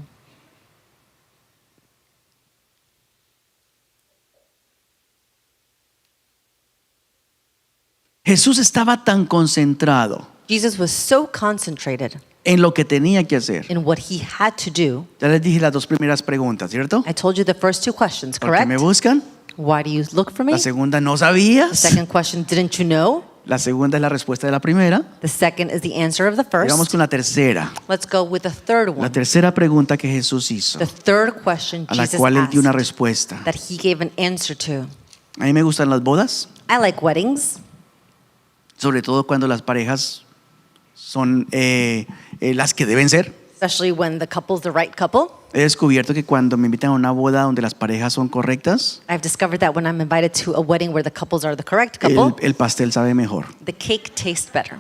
Jesús estaba tan concentrado Jesus was so concentrated en lo que tenía que hacer. in what he had to do. Ya les dije las dos primeras preguntas, ¿cierto? I told you the first two questions, ¿Por qué me correct? buscan? Why do you look for me? La segunda, ¿no The sabías? second question, didn't you know? La segunda es la respuesta de la primera. The second is the answer of the Vamos first. con la tercera. Let's go with the third La one. tercera pregunta que Jesús hizo, The third question a la Jesus cual él dio una asked respuesta. that he gave an answer to. A mí me gustan las bodas, I like weddings, sobre todo cuando las parejas son las que deben ser. especially when the couple's the right couple. He descubierto que cuando me invitan a una boda donde las parejas son correctas, I've discovered that when I'm invited to a wedding where the couples are the correct couple, el pastel sabe mejor. the cake tastes better.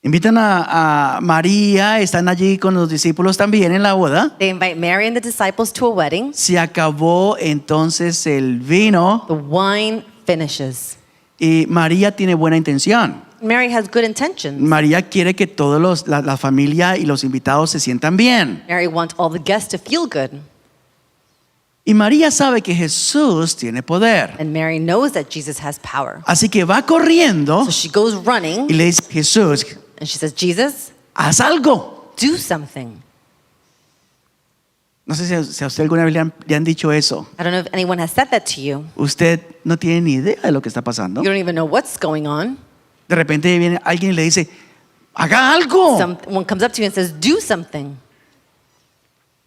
Invitan a María, están allí con los discípulos también en la boda. They invite Mary and the disciples to a wedding. Se acabó entonces el vino The wine finishes. y María tiene buena intención. Mary has good intentions. María quiere que todos la familia y los invitados se sientan bien. Mary wants all the guests to feel good. Y María sabe que Jesús tiene poder. And Mary knows that Jesus has power. Así que va corriendo So she goes y running le dice, Jesús, and she says, Jesus, haz algo. do something. No sé si a usted alguna vez le han dicho eso. I don't know if anyone has said that to you. Usted no tiene ni idea de lo que está pasando. You don't even know what's going on. De repente viene alguien y le dice, haga algo. Someone comes up to you and says, do something.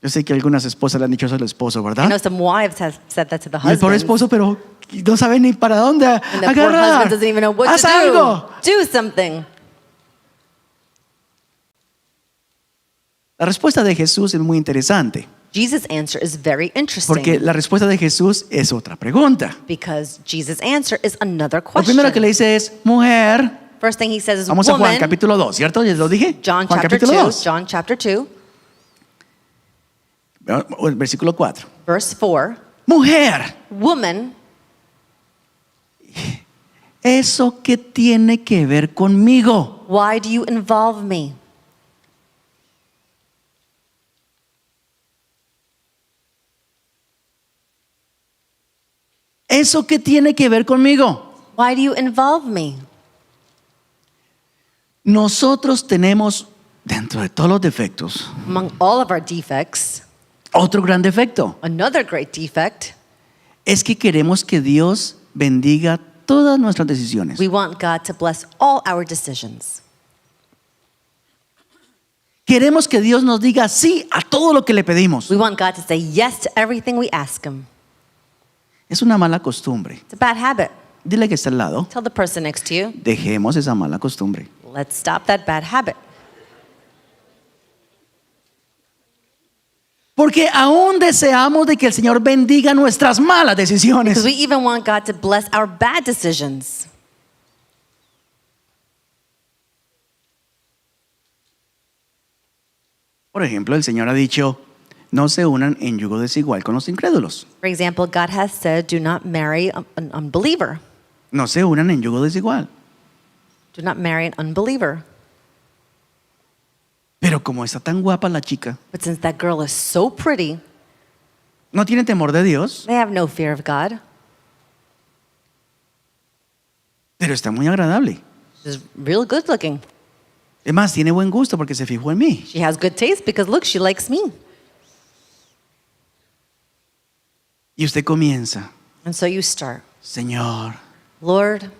Yo sé que algunas esposas le han dicho eso al esposo, I ¿verdad? know some wives have said that to the Y el pobre husband. esposo, pero no sabe ni para dónde And the poor agarrar. husband doesn't even know what Haz to algo. do. Do something. La respuesta de Jesús es muy interesante, Jesus' answer is very interesting porque la respuesta de Jesús es otra pregunta. because Jesus' answer is another Lo question. primero que le dice es, mujer. First thing he says is, Vamos a Juan woman, capítulo 2, ¿cierto? ¿Ya lo dije? John Juan chapter capítulo 2, 2. John chapter 2, Versículo 4. verse 4. Mujer, Woman, ¿eso qué tiene que ver conmigo? why do you involve me? ¿Eso qué tiene que ver conmigo? Why do you involve me? Nosotros tenemos, dentro de todos los defectos, Among all of our defects, otro gran defecto. another great defect, Es que queremos que Dios bendiga todas nuestras decisiones. we want God to bless all our decisions. Queremos que Dios nos diga sí a todo lo que le pedimos. We want God to say yes to everything we ask Him. Es una mala costumbre. It's a bad habit. Dile que está al lado. Tell the person next to you, Dejemos esa mala costumbre. let's stop that bad habit. Porque aún deseamos de que el Señor bendiga nuestras malas decisiones. Because we even want God to bless our bad decisions. Por ejemplo, el Señor ha dicho, no se unan en yugo desigual con los incrédulos. For example, God has said, do not marry an unbeliever. No se unan en yugo desigual. Do not marry an unbeliever. Pero como está tan guapa la chica, But since that girl is so pretty, no tiene temor de Dios, they have no fear of God. pero está muy agradable. She's real good looking. Es más, tiene buen gusto porque se fijó en mí. She has good taste because look, she likes me. Y usted comienza, And so you start, Señor, Lord,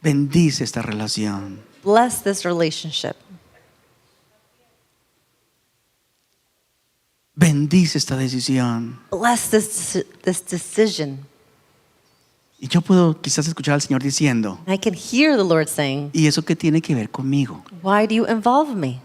bendice esta relación. bless this relationship. Bendice esta decisión. Bless this decision. Y yo puedo quizás escuchar al Señor diciendo, I can hear the Lord saying, ¿y eso qué tiene que ver conmigo? why do you involve me?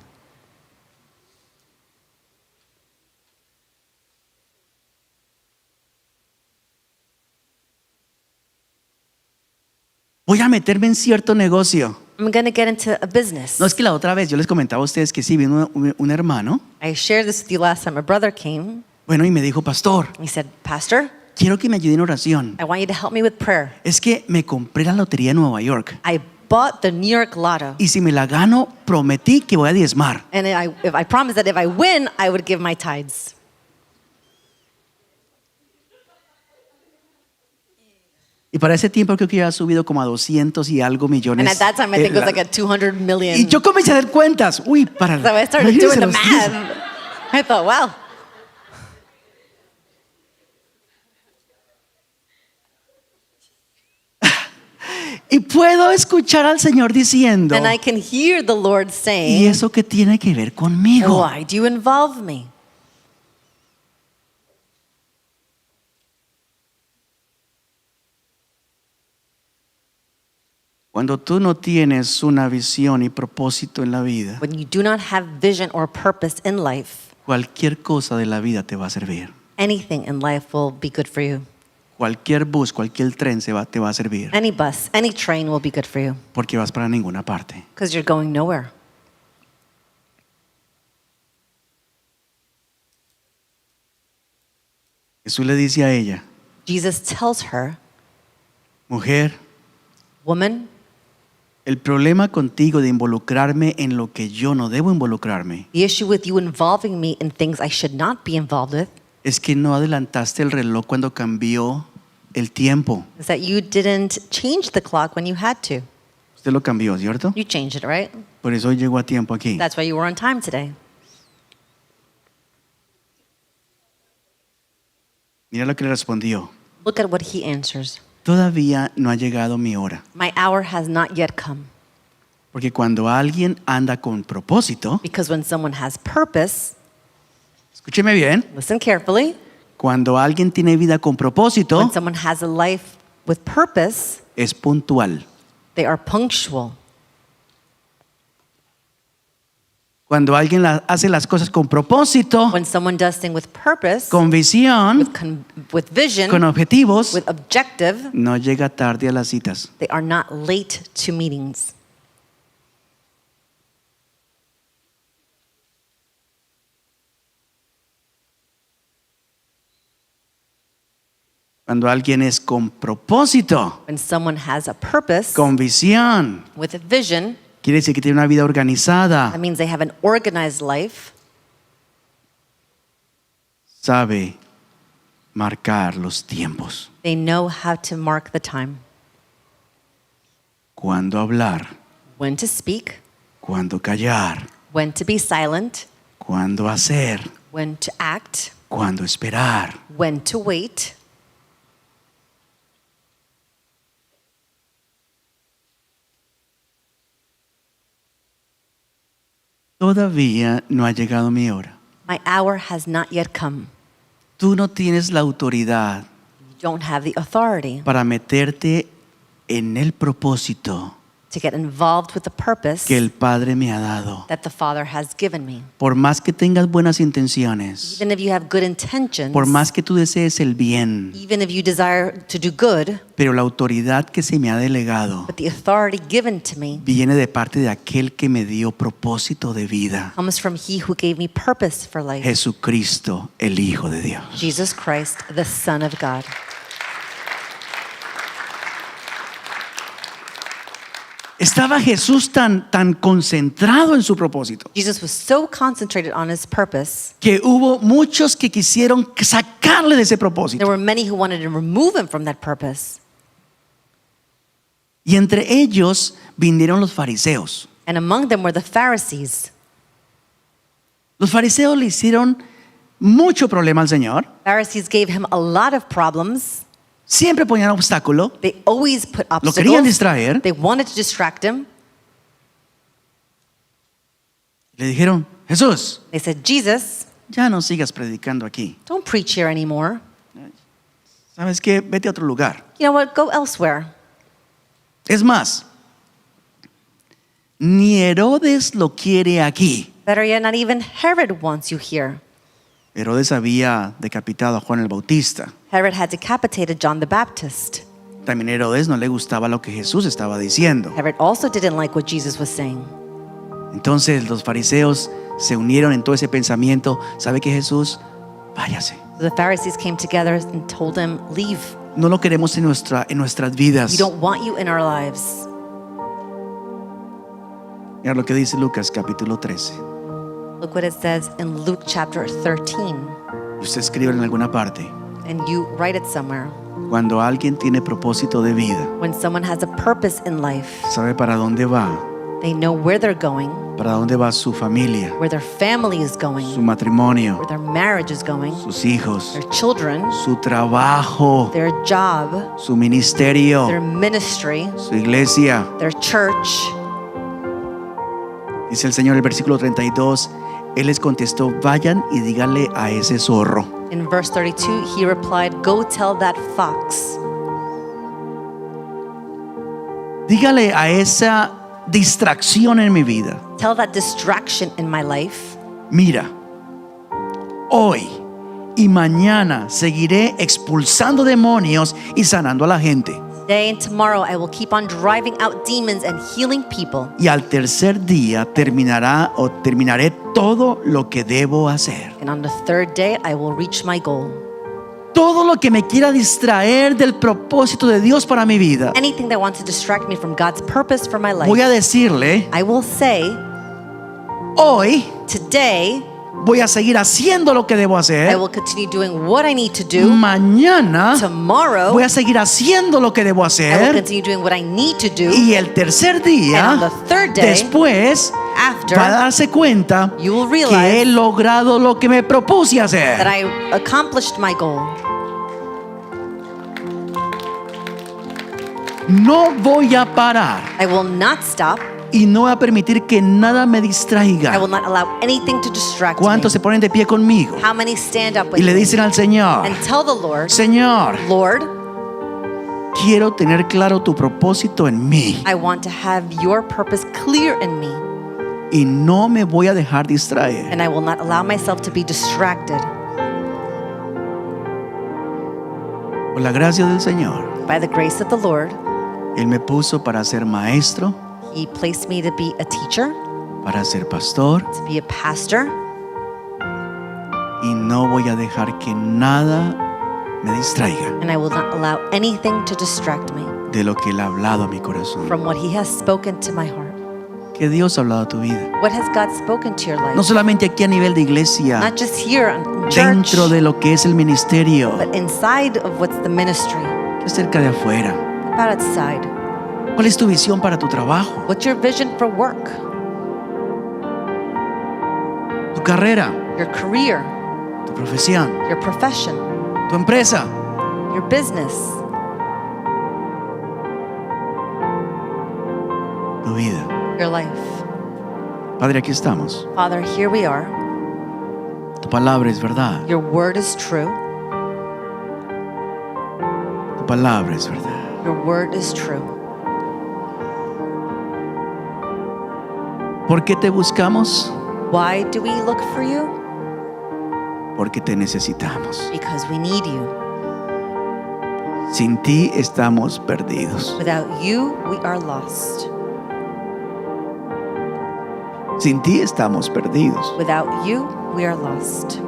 Voy a meterme en cierto negocio. I'm going to get into a business. No, es que la otra vez yo les comentaba a ustedes que sí, vino un hermano, I shared this with you last time. My brother came. bueno, y me dijo, pastor, He said, Pastor, quiero que me ayude en oración. I want you to help me with prayer. Es que me compré la lotería de Nueva York I bought the New York Lotto. y si me la gano, prometí que voy a diezmar. And if I promised that if I win, I would give my tithes. Y para ese tiempo creo que ya ha subido como a 200 y algo millones. And at that time, I think it was like at 200 million. Y yo comencé a hacer cuentas. Uy, para. So I started imagínense doing the los días. math. I thought, wow. Y puedo escuchar al Señor diciendo, And I can hear the Lord ¿y saying, eso qué tiene que ver conmigo? why do you involve me? Cuando tú no tienes una visión y propósito en la vida, When you do not have vision or purpose in life, cualquier cosa de la vida te va a servir. anything in life will be good for you. Cualquier bus, cualquier tren te va a servir. Any bus, any train will be good for you Porque vas para ninguna parte. because you're going nowhere. Jesús le dice a ella, Jesus tells her, mujer, woman, el problema contigo de involucrarme en lo que yo no debo involucrarme the issue with you involving me in things I should not be involved with es que no adelantaste el reloj cuando cambió el tiempo. is that you didn't change the clock when you had to. Usted lo cambió, ¿cierto? You changed it, right? Por eso hoy llegó a tiempo aquí. That's why you were on time today. Mira lo que le respondió. Look at what he answers. Todavía no ha llegado mi hora. My hour has not yet come. Porque cuando alguien anda con propósito, Because when someone has purpose, escúcheme bien, listen carefully, cuando alguien tiene vida con propósito, when someone has a life with purpose, es puntual. they are punctual. Cuando alguien hace las cosas con propósito, When someone does things with purpose, con visión, with vision, con objetivos, with objective, no llega tarde a las citas. they are not late to meetings. Cuando alguien es con propósito, When someone has a purpose con visión, with a vision, quiere decir que tiene una vida organizada, that means they have an organized life. sabe marcar los tiempos. They know how to mark the time, Cuándo hablar, when to speak, cuándo callar, when to be silent, cuándo hacer, when to act, cuándo esperar. when to wait. Todavía no ha llegado mi hora. My hour has not yet come. Tú no tienes la autoridad You don't have the authority para meterte en el propósito to get involved with the purpose que el Padre me ha dado. that the Father has given me. Por más que tengas buenas intenciones, Even if you have good intentions, por más que tú desees el bien, even if you desire to do good, pero la autoridad que se me ha delegado but the authority given to me viene de parte de aquel que me dio propósito de vida, comes from He who gave me purpose for life, Jesucristo, el Hijo de Dios. Jesus Christ, the Son of God. Estaba Jesús tan concentrado en su propósito Jesus was so concentrated on His purpose. que hubo muchos que quisieron sacarle de ese propósito. There were many who wanted to remove Him from that purpose. Y entre ellos vinieron los fariseos. And among them were the Pharisees. Los fariseos le hicieron mucho problema al Señor. Pharisees gave Him a lot of problems. Siempre ponían obstáculo. They always put Lo querían obstacles. distraer. They wanted to distract Him. Le dijeron, Jesús, They said, Jesus, ya no sigas predicando aquí. don't preach here anymore. ¿Sabes qué? Vete a otro lugar. You know what? Go elsewhere. Es más, ni Herodes lo quiere aquí. Better yet, not even Herod wants you here. Herodes había decapitado a Juan el Bautista. Herod had decapitated John the Baptist. También a Herodes no le gustaba lo que Jesús estaba diciendo. Herod also didn't like what Jesus was saying. Entonces los fariseos se unieron en todo ese pensamiento. ¿Sabe qué, Jesús? Váyase. So the Pharisees came together and told him, leave. No lo queremos en nuestras We vidas. don't want you in our lives. Mira lo que dice Lucas capítulo 13. Look what it says in Luke chapter 13. Usted escribe en alguna parte. And you write it somewhere. Cuando alguien tiene propósito de vida, When someone has a purpose in life, sabe para dónde va, they know where they're going, para dónde va su familia, where their family is su going, matrimonio, where their marriage is going, sus hijos, their children, su trabajo, their job, su ministerio, their ministry, su iglesia. their church. Dice el Señor en el versículo 32, Él les contestó, vayan y díganle a ese zorro. In verse 32, he replied, go tell that fox. Dígale a esa distracción en mi vida. Tell that distraction in my life. Mira, hoy y mañana seguiré expulsando demonios y sanando a la gente. Today and tomorrow I will keep on driving out demons and healing people. Y al tercer día terminaré todo lo que debo hacer. And on the third day I will reach my goal. Todo lo que me quiera distraer del propósito de Dios para mi vida, Anything that wants to distract me from God's purpose for my life, voy a decirle, I will say, hoy today voy a seguir haciendo lo que debo I hacer. will continue doing what I need to do. Mañana Tomorrow voy a seguir haciendo lo que debo I will hacer. continue doing what I need to do. Y el tercer And día, on the third day, después, after, va a darse cuenta you will que he realize logrado lo que me propuse that hacer. I accomplished my goal. No voy a parar I will not stop. y no voy a permitir que nada me I distraiga. will not allow anything to distract me. ¿Cuántos se ponen de pie conmigo How many stand up with y le me dicen al Señor, and tell the Lord, Señor, Lord, quiero tener claro tu propósito en mí I want to have your purpose clear in me, y no me voy a dejar distraer? and I will not allow myself to be distracted. Por la gracia del Señor, By the grace of the Lord, Él me puso para ser maestro, He placed me to be a teacher, para ser pastor, to be a pastor, y no voy a dejar que nada me distraiga and I will not allow anything to distract me de lo que Él ha hablado a mi corazón. from what He has spoken to my heart. Que Dios ha hablado a tu vida. What has God spoken to your No life? solamente aquí a nivel de iglesia, Not just here in church, dentro de lo que es el ministerio, but inside of what's the ministry. que cerca de afuera. What about outside? ¿Cuál es tu visión para tu trabajo, What's your vision for work, tu carrera, your career, tu profesión, your profession, tu empresa? your business, Tu vida. your life? Padre, aquí estamos. Father, here we are. Tu palabra es verdad. Your word is true. Tu palabra es verdad. Your word is true. ¿Por qué te buscamos? Why do we look for you? Porque te necesitamos. Because we need you. Sin ti estamos perdidos. Without you, we are lost. Sin ti estamos perdidos. Without you, we are lost.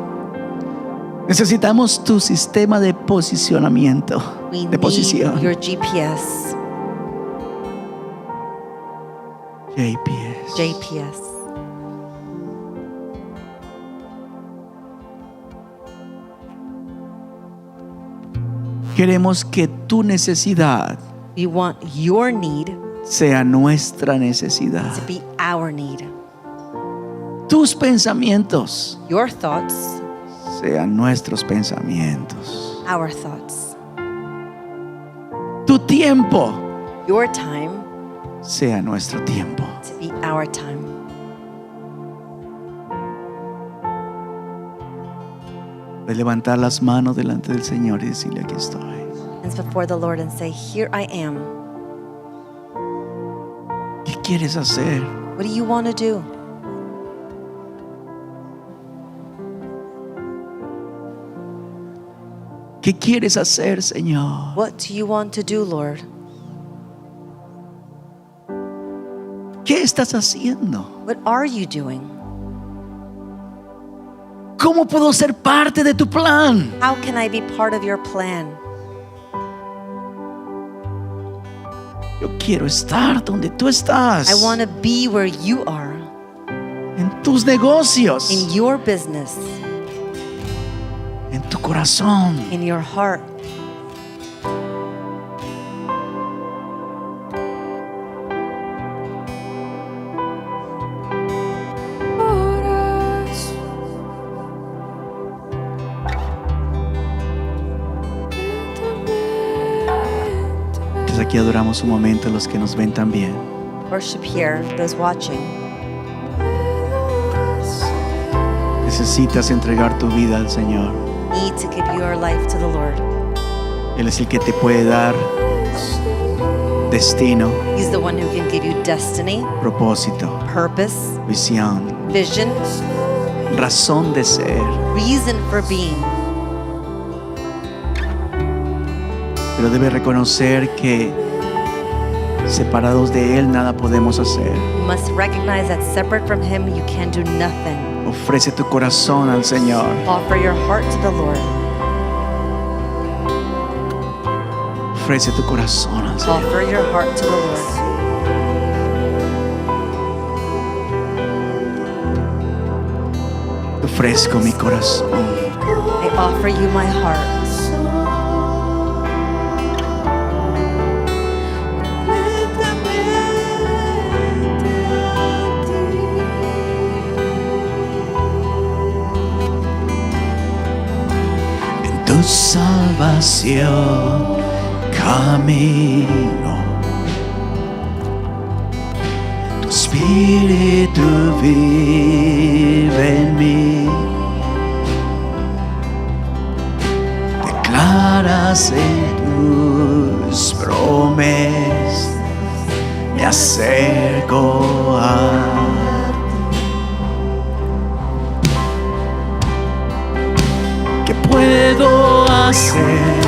Necesitamos tu sistema de posicionamiento, We de posición. need your GPS. JPS. JPS. Queremos que tu necesidad We want your need sea nuestra necesidad. to be our need. Tus pensamientos Your thoughts, sean nuestros pensamientos. our thoughts. Tu tiempo Your time sea nuestro tiempo. to be our time. De levantar las manos delante del Señor y decirle: aquí estoy. Hands before the Lord and say, here I am. ¿Qué quieres hacer? What do you want to do? ¿Qué quieres hacer, Señor? What do you want to do, Lord? ¿Qué estás haciendo? What are you doing? ¿Cómo puedo ser parte de tu plan? How can I be part of your plan? Yo quiero estar donde tú estás. I want to be where you are, En tus negocios, in your business, en tu corazón. in your heart. Desde aquí adoramos un momento a los que nos ven también. Worship here, those watching. Necesitas entregar tu vida al Señor. Need to give your life to the Lord. Él es el que te puede dar destino, He's the one who can give you destiny, propósito, purpose, visión, vision, razón de ser. reason for being. Pero debe reconocer que separados de Él nada podemos hacer. You must recognize that separate from Him, you can do nothing. Ofrece tu corazón al Señor. Offer your heart to the Lord. Ofrece tu corazón al Señor. Offer your heart to the Lord. Ofrezco mi corazón. I offer you my heart. En tu salvación camino. Tu espíritu vive en mí. Declaras en tus promesas, me acerco a ti. ¿Qué puedo hacer?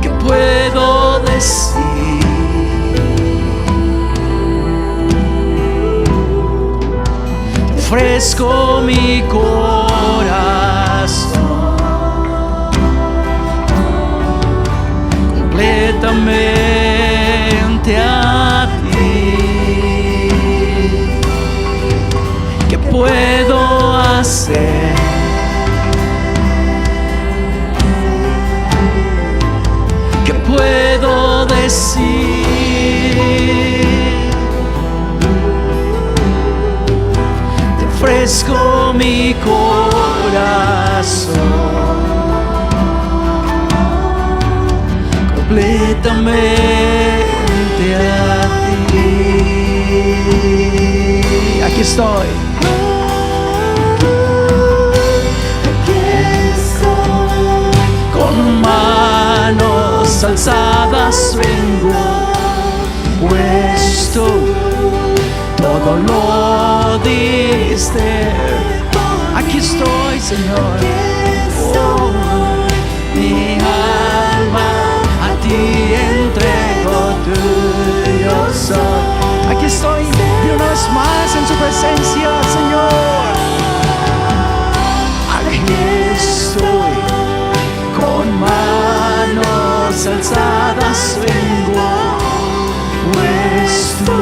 ¿Qué puedo decir? Ofrezco mi corazón completamente a ti. ¿Qué puedo hacer? ¿Qué puedo decir? Te ofrezco mi corazón completamente a ti. Aquí estoy. Con manos alzadas vengo, pues tú todo lo diste. Aquí estoy, Señor. Oh, mi alma a ti entrego, tuyo soy. Aquí estoy, y una vez más en su presencia, Señor. Aquí estoy, con manos alzadas vengo, pues tú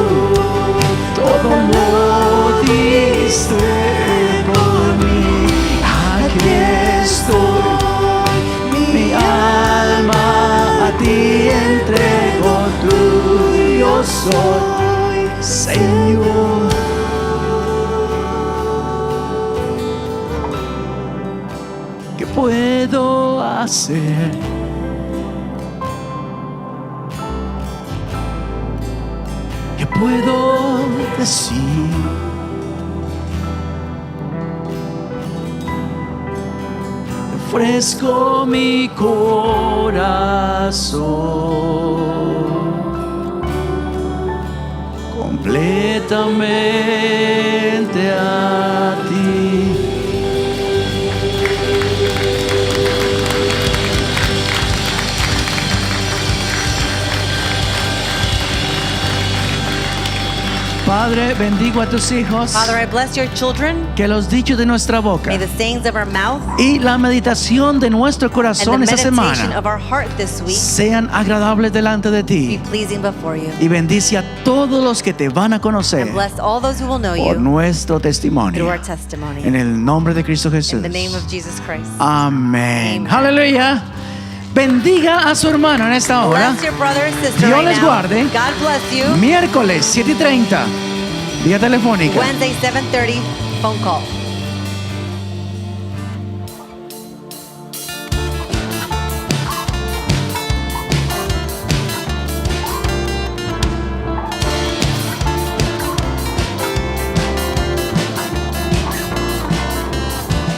todo lo diste por mí. Aquí estoy, mi alma a ti entrego, tuyo soy, Señor. ¿Qué puedo hacer? ¿Qué puedo decir? Te ofrezco mi corazón completamente a ti. Padre, bendigo a tus hijos. Father, I bless your children. Que los dichos de nuestra boca May the sayings of our mouth y la meditación de nuestro and corazón the esta meditation semana of our heart this week sean agradables delante de be ti. pleasing before you. Y bendice a todos los que te van a conocer And bless all those who will know por you nuestro through testimonio. our testimony. En el nombre de Cristo Jesús. In the name of Jesus Christ. Amén. Amen. Aleluya. Bendiga a su hermano en esta hora. Bless your brother and sister Dios right les now. guarde. God bless you. Miércoles 7:30. Vía telefónica. Wednesday 7:30 phone call.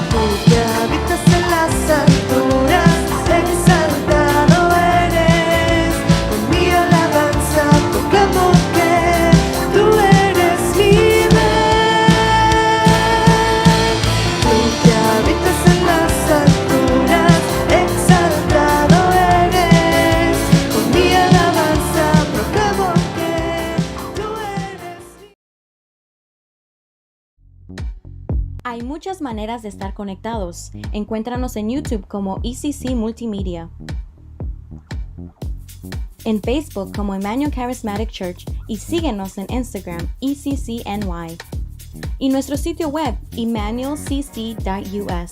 Tú que habitas en las alturas, exaltado eres. Con mi alabanza proclamo que tú eres mi rey. Tú que habitas en las alturas, exaltado eres. Con mi alabanza proclamo que tú eres mi Hay muchas maneras de estar conectados. Encuéntranos en YouTube como ECC Multimedia, en Facebook como Emmanuel Charismatic Church y síguenos en Instagram ECCNY y nuestro sitio web emmanuelcc.us.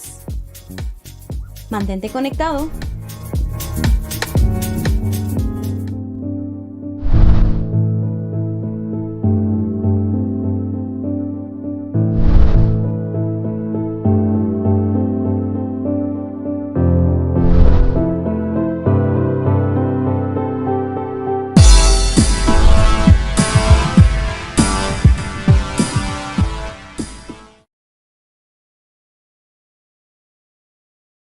Mantente conectado.